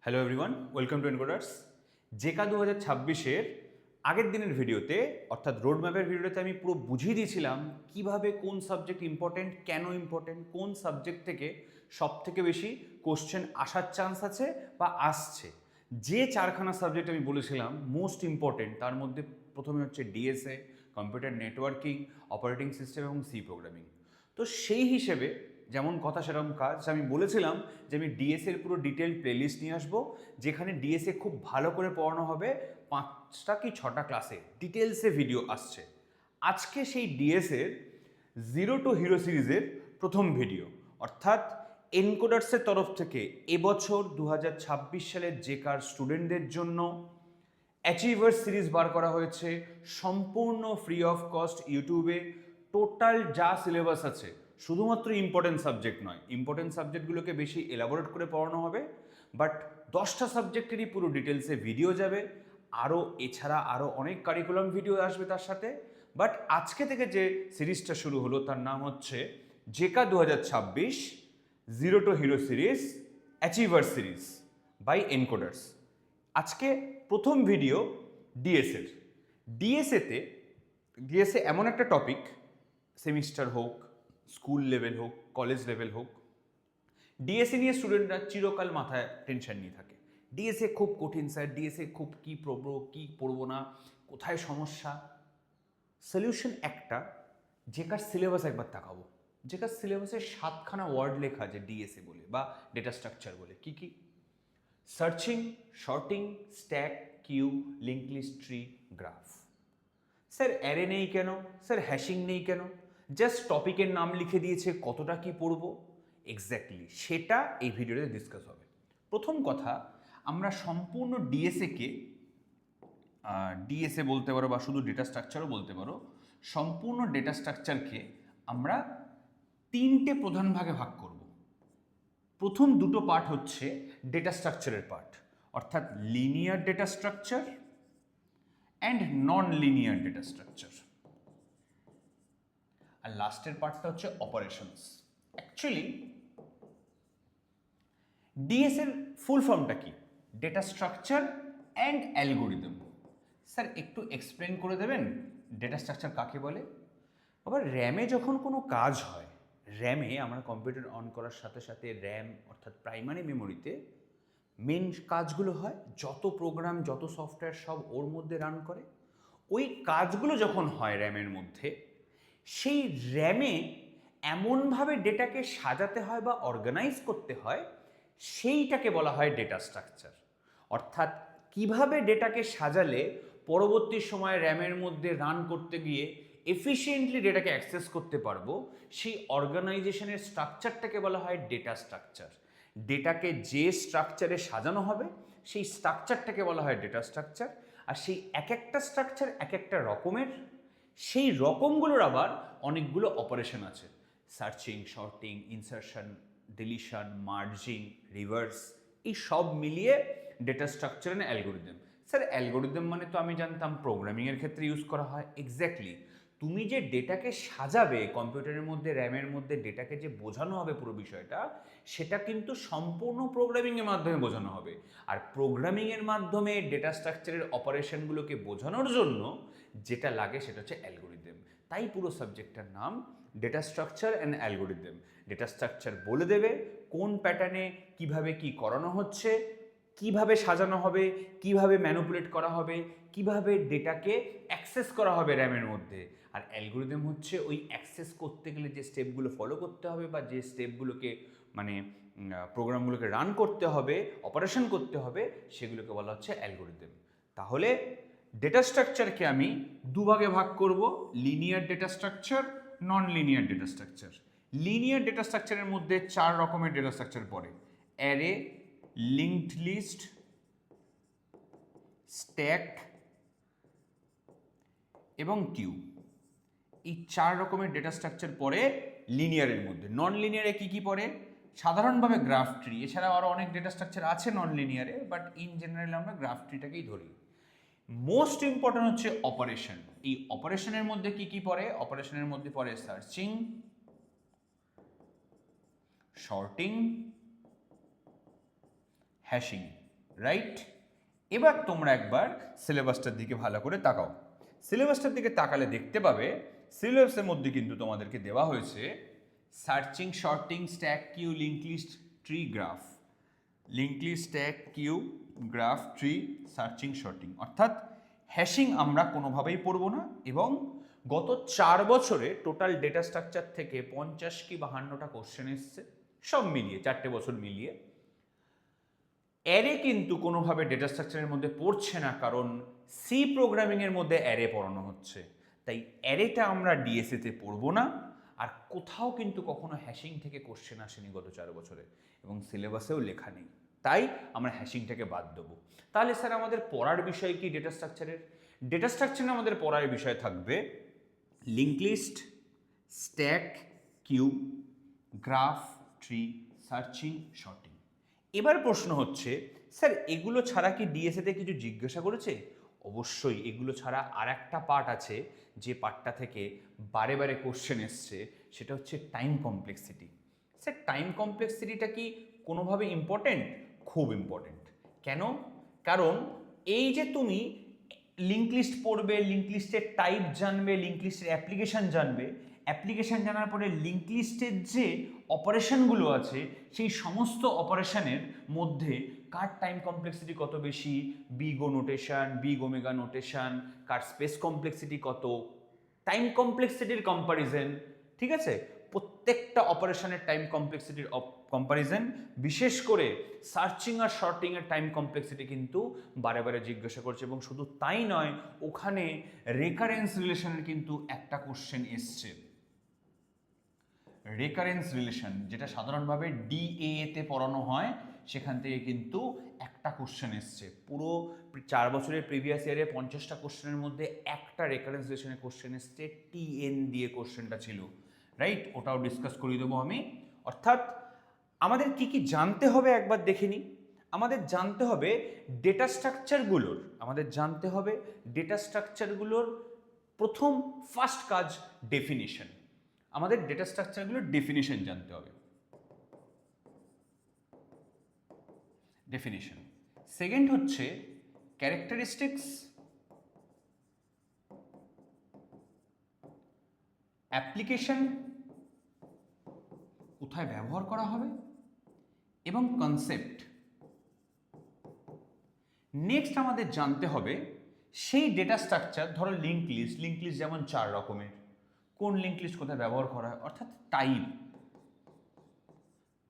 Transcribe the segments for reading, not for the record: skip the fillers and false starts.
Hello everyone, welcome to encoders. JECA 2026-এর আগের দিনের ভিডিওতে অর্থাৎ রোড ম্যাপের ভিডিওতে আমি পুরো বুঝিয়ে দিয়েছিলাম কিভাবে কোন সাবজেক্ট ইম্পর্টেন্ট, কেন ইম্পর্টেন্ট, কোন সাবজেক্ট থেকে সব থেকে বেশি কোশ্চেন আসার চান্স আছে বা আসছে। যে চারখানা সাবজেক্ট আমি বলেছিলাম মোস্ট ইম্পর্টেন্ট, তার মধ্যে প্রথমে হচ্ছে DSA, computer networking, operating system এবং সি প্রোগ্রামিং। তো সেই হিসেবে যেমন কথা সেরকম কাজ, আমি বলেছিলাম যে আমি ডিএসএর পুরো ডিটেল প্লেলিস্ট নিয়ে আসবো, যেখানে ডিএসএ খুব ভালো করে পড়ানো হবে। 5টা কি 6টা ক্লাসে ডিটেলসে ভিডিও আসছে। আজকে সেই ডিএসএর জিরো টু হিরো সিরিজের প্রথম ভিডিও, অর্থাৎ এনকোডার্সের তরফ থেকে এবছর 2026 সালের জেকার স্টুডেন্টদের জন্য অ্যাচিভার সিরিজ বার করা হয়েছে, সম্পূর্ণ ফ্রি অফ কস্ট। ইউটিউবে টোটাল যা সিলেবাস আছে, শুধুমাত্র ইম্পর্টেন্ট সাবজেক্ট নয়, ইম্পর্টেন্ট সাবজেক্টগুলোকে বেশি এলাবোরেট করে পড়ানো হবে, বাট 10টা সাবজেক্টেরই পুরো ডিটেলসে ভিডিও যাবে। আরও এছাড়া আরও অনেক কারিকুলাম ভিডিও আসবে তার সাথে। বাট আজকে থেকে যে সিরিজটা শুরু হলো তার নাম হচ্ছে জেকা 2026 zero to hero series achiever series by encoders. আজকে প্রথম ভিডিও ডিএসএর। ডিএসএ এমন একটা টপিক, সেমিস্টার হোক, স্কুল লেভেল হোক, কলেজ লেভেল হোক, ডিএসএ নিয়ে স্টুডেন্টরা চিরকাল মাথায় টেনশন নিয়ে থাকে। ডিএসএ খুব কঠিন স্যার, ডিএসএ খুব কি পড়বো কি পড়বো না, কোথায় সমস্যা। সলিউশন একটা, যেকার সিলেবাস একবার তাকাবো। যেকার সিলেবাসে 7খানা ওয়ার্ড লেখা আছে ডিএসএ বলে বা ডেটা স্ট্রাকচার বলে। কি কি? Searching, sorting, stack, queue, link list, tree, graph. Sir array নেই কেন, স্যার হ্যাশিং নেই কেন, জাস্ট টপিকের নাম লিখে দিয়েছে, কতটা কি পড়বো এক্স্যাক্টলি সেটা এই ভিডিওতে ডিসকাস হবে। প্রথম কথা, আমরা সম্পূর্ণ ডিএসএ বলতে পারো বা শুধু ডেটা স্ট্রাকচারও বলতে পারো, সম্পূর্ণ ডেটা স্ট্রাকচারকে আমরা 3টে প্রধান ভাগে ভাগ করব। প্রথম দুটো পার্ট হচ্ছে ডেটা স্ট্রাকচারের পার্ট, অর্থাৎ linear data structure and non linear data structure. আর লাস্টের পার্টটা হচ্ছে অপারেশনস। অ্যাকচুয়ালি ডিএস এর ফুল ফর্মটা কি? Data structure and algorithm. Sir একটু এক্সপ্লেন করে দেবেন ডেটা স্ট্রাকচার কাকে বলে? আবার র্যামে যখন কোনো কাজ হয়, র্যামে আমরা কম্পিউটার অন করার সাথে সাথে র্যাম অর্থাৎ প্রাইমারি মেমোরিতে মেন কাজগুলো হয়, যত প্রোগ্রাম যত সফটওয়্যার সব ওর মধ্যে রান করে। ওই কাজগুলো যখন হয় র্যামের মধ্যে, সেই র্যামে এমনভাবে ডেটাকে সাজাতে হয় বা অর্গানাইজ করতে হয়, সেইটাকে বলা হয় ডেটা স্ট্রাকচার। অর্থাৎ কিভাবে ডেটাকে সাজালে পরবর্তী সময় র্যামের মধ্যে রান করতে গিয়ে এফিশিয়েন্টলি ডেটাকে অ্যাক্সেস করতে পারবো, সেই অর্গানাইজেশনের স্ট্রাকচারটাকে বলা হয় ডেটা স্ট্রাকচার। ডেটাকে যে স্ট্রাকচারে সাজানো হবে সেই স্ট্রাকচারটাকে বলা হয় ডেটা স্ট্রাকচার। আর সেই এক একটা স্ট্রাকচার এক একটা রকমের, সেই রকমগুলোর আবার অনেকগুলো অপারেশন আছে। Searching, sorting, insertion, deletion, merging, reverse, এই সব মিলিয়ে data structure and algorithm. Sir algorithm মানে তো আমি জানতাম প্রোগ্রামিংয়ের ক্ষেত্রে ইউজ করা হয়। এক্স্যাক্টলি, তুমি যে ডেটাকে সাজাবে কম্পিউটারের মধ্যে, র্যামের মধ্যে ডেটাকে যে বোঝানো হবে পুরো বিষয়টা, সেটা কিন্তু সম্পূর্ণ প্রোগ্রামিংয়ের মাধ্যমে বোঝানো হবে। আর প্রোগ্রামিংয়ের মাধ্যমে ডেটা স্ট্রাকচারের অপারেশনগুলোকে বোঝানোর জন্য যেটা লাগে সেটা হচ্ছে অ্যালগোরিদম। তাই পুরো সাবজেক্টটার নাম data structure and algorithm. Data structure বলে দেবে কোন প্যাটার্নে কিভাবে কি করানো হচ্ছে, কিভাবে সাজানো হবে, কিভাবে ম্যানিপুলেট করা হবে, কিভাবে ডেটাকে অ্যাক্সেস করা হবে র্যামের মধ্যে। আর অ্যালগোরিদম হচ্ছে ওই অ্যাক্সেস করতে গেলে যে স্টেপগুলো ফলো করতে হবে বা যে স্টেপগুলোকে মানে প্রোগ্রামগুলোকে রান করতে হবে, অপারেশন করতে হবে, সেগুলোকে বলা হচ্ছে অ্যালগোরিদম। তাহলে ডেটা স্ট্রাকচারকে আমি দুভাগে ভাগ করব, লিনিয়ার ডেটা স্ট্রাকচার, নন linear data structure. Linear data স্ট্রাকচারের মধ্যে 4 রকমের ডেটা স্ট্রাকচার পড়ে: অ্যারে, লিঙ্কড লিস্ট, স্ট্যাক এবং কিউ। এই 4 রকমের ডেটা স্ট্রাকচার পড়ে লিনিয়ারের মধ্যে। নন লিনিয়ারে কি কি পড়ে? সাধারণভাবে গ্রাফ ট্রি, এছাড়াও আরও অনেক ডেটা স্ট্রাকচার আছে নন লিনিয়ারে, বাট ইন জেনারেল আমরা গ্রাফ ট্রিটাকেই ধরি। মোস্ট ইম্পর্টেন্ট হচ্ছে অপারেশন। এই অপারেশনের মধ্যে কি কি পড়ে? অপারেশনের মধ্যে পড়ে সার্চিং, শর্টিং, হ্যাশিং। রাইট? এবার তোমরা একবার সিলেবাসটার দিকে ভালো করে তাকাও। সিলেবাসটার দিকে তাকালে দেখতে পাবে সিলেবাসের মধ্যে কিন্তু তোমাদেরকে দেওয়া হয়েছে searching, sorting, stack queue, link list, tree, graph. Link list, stack queue, graph, tree, searching, sorting. অর্থাৎ হ্যাশিং আমরা কোনোভাবেই পড়বো না, এবং গত 4 বছরে টোটাল ডেটা স্ট্রাকচার থেকে 50 কি 52টা কোশ্চেন এসছে, সব মিলিয়ে 4টে বছর মিলিয়ে। অ্যারে কিন্তু কোনোভাবে ডেটা স্ট্রাকচারের মধ্যে পড়ছে না, কারণ সি প্রোগ্রামিংয়ের মধ্যে অ্যারে পড়ানো হচ্ছে। তাই অ্যারেটা আমরা ডিএসএতে পড়বো না, আর কোথাও কিন্তু কখনো হ্যাশিং থেকে কোশ্চেন আসেনি গত 4 বছরে, এবং সিলেবাসেও লেখা নেই। তাই আমরা হ্যাশিংটাকে বাদ দেবো। তাহলে স্যার আমাদের পড়ার বিষয় কি ডেটা স্ট্রাকচারের? ডেটা স্ট্রাকচারে আমাদের পড়ার বিষয় থাকবে link list, stack, queue, graph, tree, searching, sorting. এবার প্রশ্ন হচ্ছে, স্যার এগুলো ছাড়া কি ডিএসএতে কিছু জিজ্ঞাসা করেছে? অবশ্যই এগুলো ছাড়া আর একটা পার্ট আছে, যে পার্টটা থেকে বারে বারে কোশ্চেন এসছে, সেটা হচ্ছে টাইম কমপ্লেক্সিটি। স্যার টাইম কমপ্লেক্সিটিটা কি কোনোভাবে ইম্পর্টেন্ট? খুব ইম্পর্টেন্ট। কেন? কারণ এই যে তুমি লিঙ্ক লিস্ট পড়বে, লিঙ্ক লিস্টের টাইপ জানবে, লিঙ্ক লিস্টের অ্যাপ্লিকেশান জানবে, অ্যাপ্লিকেশান জানার পরে লিঙ্ক লিস্টের যে অপারেশনগুলো আছে, সেই সমস্ত অপারেশনের মধ্যে কার টাইম কমপ্লেক্সিটি কত বেশি, big O notation, big omega notation, কার স্পেস কমপ্লেক্সিটি কত, টাইম কমপ্লেক্সিটির কম্পারিজন, ঠিক আছে? প্রত্যেকটা অপারেশনের টাইম কমপ্লেক্সিটির কম্পারিজন, বিশেষ করে সার্চিং আর শর্টিংয়ের টাইম কমপ্লেক্সিটি কিন্তু বারে বারে জিজ্ঞাসা করছে। এবং শুধু তাই নয়, ওখানে রেকারেন্স রিলেশনের কিন্তু একটা কোশ্চেন এসছে। রেকারেন্স রিলেশন, যেটা সাধারণভাবে ডিএতে পড়ানো হয়, সেখান থেকে কিন্তু একটা কোশ্চেন এসছে। পুরো 4 বছরের প্রিভিয়াস ইয়ারে 50টা কোশ্চেনের মধ্যে একটা রেকারেন্স রিলেশনের কোশ্চেন এসছে, টিএন দিয়ে কোশ্চেনটা ছিল, রাইট? ওটাও ডিসকাস করিয়ে দেবো আমি। অর্থাৎ আমাদের কি কি জানতে হবে একবার দেখে নিই। আমাদের জানতে হবে ডেটা স্ট্রাকচারগুলোর, প্রথম ফার্স্ট কাজ ডেফিনিশন। আমাদের ডেটা স্ট্রাকচারগুলোর ডেফিনিশন জানতে হবে। ডেফিনিশন। সেকেন্ড হচ্ছে ক্যারেক্টারিস্টিক্স, অ্যাপ্লিকেশন, কোথায় ব্যবহার করা হবে, এবং কনসেপ্ট। নেক্সট আমাদের জানতে হবে সেই ডেটা স্ট্রাকচার, ধরো লিঙ্ক লিস্ট যেমন 4 রকমের, কোন লিঙ্ক লিস্ট কোথায় ব্যবহার করা হয়, অর্থাৎ টাইপ,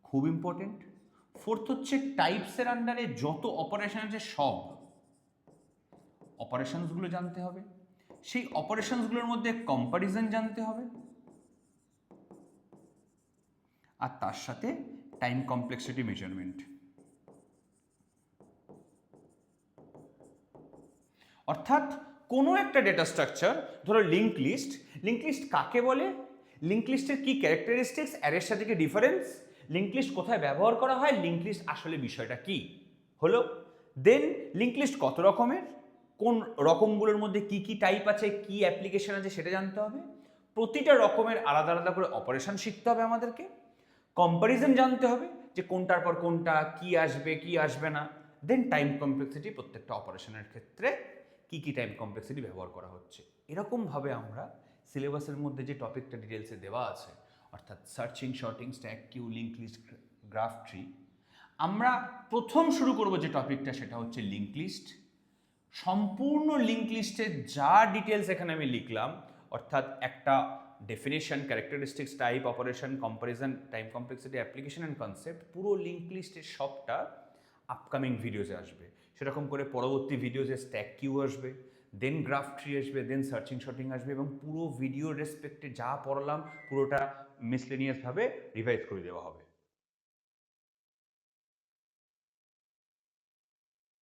খুব ইম্পর্টেন্ট। ফোর্থ হচ্ছে টাইপসের আন্ডারে যত অপারেশন আছে সব অপারেশনসগুলো জানতে হবে, সেই অপারেশনসগুলোর মধ্যে কম্পারিজন জানতে হবে, আর তার সাথে টাইম কমপ্লেক্সিটি মেজারমেন্ট। অর্থাৎ কোনো একটা ডেটা স্ট্রাকচার, ধরো লিঙ্ক লিস্ট কাকে বলে, লিঙ্ক লিস্টের কি ক্যারেক্টারিস্টিক্স, অ্যারের সাথে কি ডিফারেন্স, লিঙ্ক লিস্ট কোথায় ব্যবহার করা হয়, লিঙ্ক লিস্ট আসলে বিষয়টা কি হলো। দেন লিঙ্ক লিস্ট কত রকমের, কোন রকমগুলোর মধ্যে কি কি টাইপ আছে, কি অ্যাপ্লিকেশন আছে, সেটা জানতে হবে। প্রতিটা রকমের আলাদা আলাদা করে অপারেশন শিখতে হবে আমাদেরকে। কম্পারিজন জানতে হবে, যে কোনটার পর কোনটা, কি আসবে কি আসবে না। দেন টাইম কমপ্লেক্সিটি, প্রত্যেকটা অপারেশনের ক্ষেত্রে কি কি টাইম কমপ্লেক্সিটি ব্যবহার করা হচ্ছে। এরকমভাবে আমরা সিলেবাসের মধ্যে যে টপিকটা ডিটেলসে দেওয়া আছে, অর্থাৎ searching, sorting, stack queue, link list, graph, tree, আমরা প্রথম শুরু করব যে টপিকটা, সেটা হচ্ছে লিঙ্ক লিস্ট। সম্পূর্ণ লিঙ্ক লিস্টের যা ডিটেলস এখানে আমি লিখলাম, অর্থাৎ একটা definition, characteristics, type, operation, comparison, time complexity, application and concept, পুরো লিঙ্ক লিস্টের সবটা আপকামিং ভিডিওসে আসবে। সেরকম করে পরবর্তী ভিডিওসে স্ট্যাক কিউ আসবে, দেন গ্রাফ ট্রি আসবে, দেন সার্চিং শর্টিং আসবে, এবং পুরো ভিডিও রেসপেক্টে যা পড়ালাম পুরোটা মিসলেনিয়াসভাবে রিভাইজ করে দেওয়া হবে।